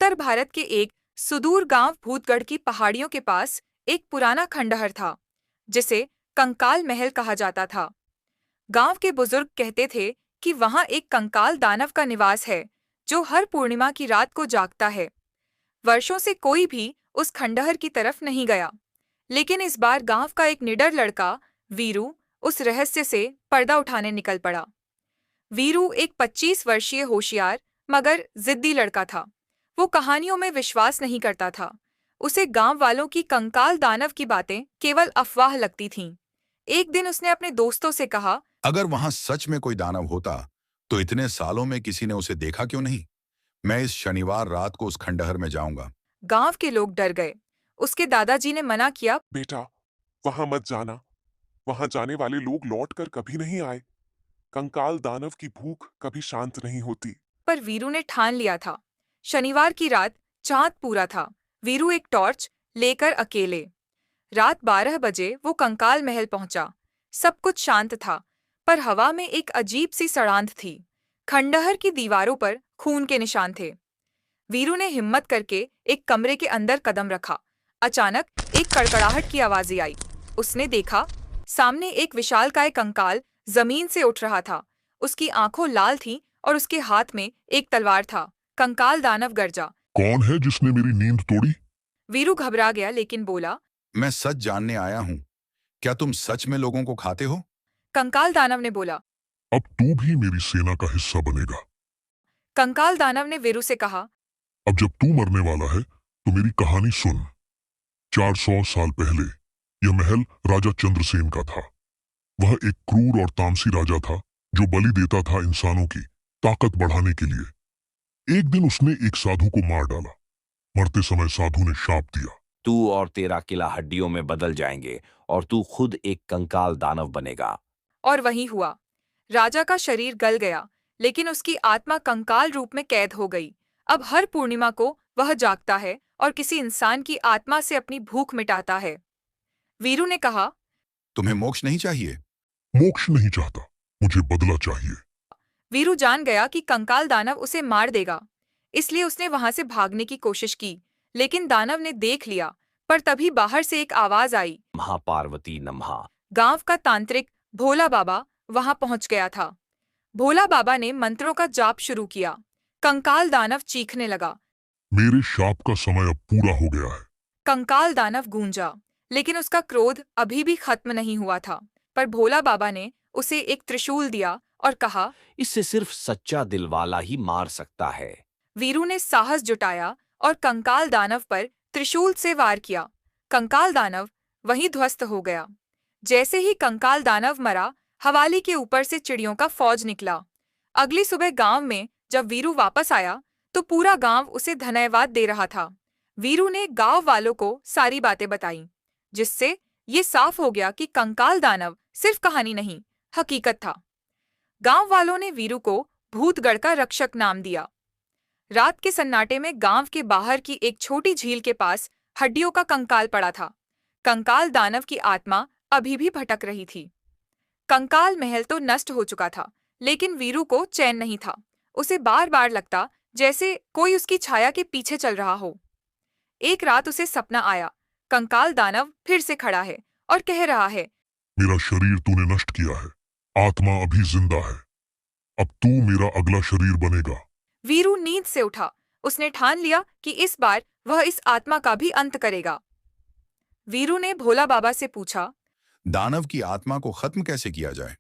उत्तर भारत के एक सुदूर गांव भूतगढ़ की पहाड़ियों के पास एक पुराना खंडहर था, जिसे कंकाल महल कहा जाता था। गांव के बुजुर्ग कहते थे कि वहां एक कंकाल दानव का निवास है, जो हर पूर्णिमा की रात को जागता है। वर्षों से कोई भी उस खंडहर की तरफ नहीं गया, लेकिन इस बार गांव का एक निडर लड़का वीरू उस रहस्य से पर्दा उठाने निकल पड़ा। वीरू एक 25 वर्षीय होशियार मगर जिद्दी लड़का था। वो कहानियों में विश्वास नहीं करता था। उसे गांव वालों की कंकाल दानव की बातें केवल अफवाह लगती थीं। एक दिन उसने अपने दोस्तों से कहा, अगर वहां सच में कोई दानव होता तो इतने सालों में किसी ने उसे देखा क्यों नहीं? मैं इस शनिवार रात को उस खंडहर में जाऊंगा। गांव के लोग डर गए। उसके दादाजी ने मना किया, बेटा, वहां मत जाना। वहां जाने वाले लोग लौट कर कभी नहीं आए। कंकाल दानव की भूख कभी शांत नहीं होती। पर वीरू ने ठान लिया था। शनिवार की रात, चांद पूरा था। वीरू एक टॉर्च लेकर अकेले रात 12 बजे वो कंकाल महल पहुंचा। सब कुछ शांत था, पर हवा में एक अजीब सी सड़ांध थी। खंडहर की दीवारों पर खून के निशान थे। वीरू ने हिम्मत करके एक कमरे के अंदर कदम रखा। अचानक एक कड़कड़ाहट की आवाज़ आई। उसने देखा, सामने एक विशालकाय कंकाल जमीन से उठ रहा था। उसकी आंखों लाल थीं और उसके हाथ में एक तलवार था। कंकाल दानव गरजा। कौन है जिसने मेरी नींद तोड़ी? वीरू घबरा गया, लेकिन बोला, मैं सच जानने आया हूं। क्या तुम सच में लोगों को खाते हो? कंकाल दानव ने बोला। अब तू भी मेरी सेना का हिस्सा बनेगा। कंकाल दानव ने वीरू से कहा, अब जब तू मरने वाला है तो मेरी कहानी सुन। 400 साल पहले यह महल राजा चंद्रसेन का था। वह एक क्रूर और तामसी राजा था जो बलि देता था इंसानों की ताकत बढ़ाने के लिए। एक दिन उसने एक साधु को मार डाला। मरते समय साधु ने शाप दिया, तू और तेरा किला हड्डियों में बदल जाएंगे और तू खुद एक कंकाल दानव बनेगा। और वही हुआ। राजा का शरीर गल गया, लेकिन उसकी आत्मा कंकाल रूप में कैद हो गई। अब हर पूर्णिमा को वह जागता है और किसी इंसान की आत्मा से अपनी भूख मिटाता है। वीरू ने कहा, तुम्हें मोक्ष नहीं चाहिए? मोक्ष नहीं चाहता, मुझे बदला चाहिए। वीरू जान गया कि कंकाल दानव उसे मार देगा, इसलिए उसने वहां से भागने की कोशिश की, लेकिन दानव ने देख लिया। पर तभी बाहर से एक आवाज आई। महापार्वती नमः। गांव का तांत्रिक भोला बाबा वहां पहुंच गया था। भोला बाबा ने मंत्रों का जाप शुरू किया। कंकाल दानव चीखने लगा। मेरे शाप का समय अब पूरा हो गया है। कंकाल दानव गूंजा, लेकिन उसका क्रोध अभी भी खत्म नहीं हुआ था। पर भोला बाबा ने उसे एक त्रिशूल दिया और कहा, इससे सिर्फ सच्चा दिल वाला ही मार सकता है। वीरू ने साहस जुटाया और कंकाल दानव पर त्रिशूल से वार किया। कंकाल दानव वहीं ध्वस्त हो गया। जैसे ही कंकाल दानव मरा, हवाली के ऊपर से चिड़ियों का फौज निकला। अगली सुबह गांव में जब वीरू वापस आया, तो पूरा गांव उसे धन्यवाद दे रहा था। वीरू ने गांव वालों को सारी बातें बताईं, जिससे ये साफ हो गया कि कंकाल दानव सिर्फ कहानी नहीं, हकीकत था। गांव वालों ने वीरू को भूतगढ़ का रक्षक नाम दिया। रात के सन्नाटे में गांव के बाहर की एक छोटी झील के पास हड्डियों का कंकाल पड़ा था। कंकाल दानव की आत्मा अभी भी भटक रही थी। कंकाल महल तो नष्ट हो चुका था, लेकिन वीरू को चैन नहीं था। उसे बार बार लगता जैसे कोई उसकी छाया के पीछे चल रहा हो। एक रात उसे सपना आया। कंकाल दानव फिर से खड़ा है और कह रहा है, मेरा शरीर तूने नष्ट किया है, आत्मा अभी जिंदा है। अब तू मेरा अगला शरीर बनेगा। वीरू नींद से उठा। उसने ठान लिया कि इस बार वह इस आत्मा का भी अंत करेगा। वीरू ने भोला बाबा से पूछा। दानव की आत्मा को खत्म कैसे किया जाए?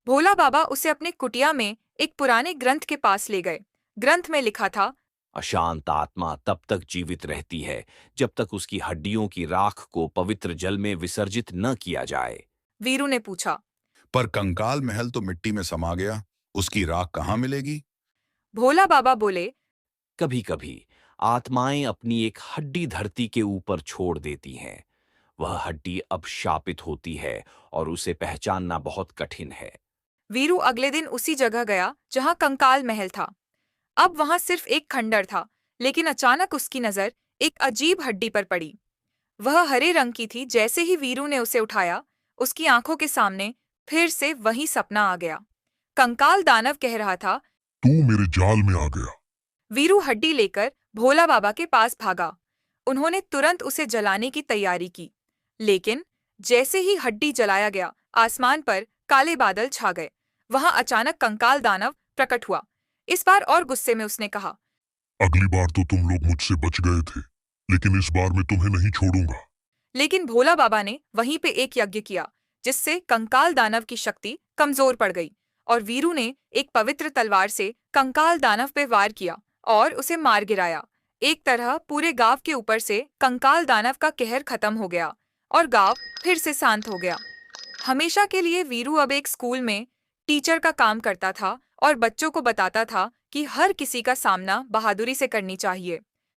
भोला बाबा उसे अपने कुटिया में एक पुराने ग्रंथ के पास ले गए। ग्रंथ में लिखा था, अशांत आत्मा तब तक जीवित रहती है जब तक उसकी हड्डियों की राख को पवित्र जल में विसर्जित न किया जाए। वीरू ने पूछा। पर कंकाल महल तो मिट्टी में समा गया, उसकी राख कहाँ मिलेगी? भोला बाबा बोले, कभी कभी आत्माएं अपनी एक हड्डी धरती के ऊपर छोड़ देती हैं। वह हड्डी अब शापित होती है और उसे पहचानना बहुत कठिन है। वीरू अगले दिन उसी जगह गया जहां कंकाल महल था। अब वहां सिर्फ एक खंडर था, लेकिन अचानक उसकी नजर एक अजीब हड्डी पर पड़ी। वह हरे रंग की थी। जैसे ही वीरू ने उसे उठाया, उसकी आंखों के सामने फिर से वही सपना आ गया। कंकाल दानव कह रहा था, तू मेरे जाल में आ गया। वीरू हड्डी लेकर भोला बाबा के पास भागा। उन्होंने तुरंत उसे जलाने की तैयारी की, लेकिन जैसे ही हड्डी जलाया गया, आसमान पर काले बादल छा गए। वहां अचानक कंकाल दानव प्रकट हुआ। इस बार और गुस्से में उसने कहा, अगली बार तो तुम लोग मुझसे बच गए थे, लेकिन इस बार मैं तुम्हें नहीं छोड़ूंगा। लेकिन भोला बाबा ने वहीं पे एक यज्ञ किया, जिससे कंकाल दानव की शक्ति कमजोर पड़ गई और वीरू ने एक पवित्र तलवार से कंकाल दानव पे वार किया और उसे मार गिराया। एक तरह पूरे गांव के ऊपर से कंकाल दानव का कहर खत्म हो गया और गांव फिर से शांत हो गया। हमेशा के लिए वीरू अब एक स्कूल में टीचर का काम करता था और बच्चों को बताता था कि हर किसी का सामना बहादुरी से करनी चाहिए।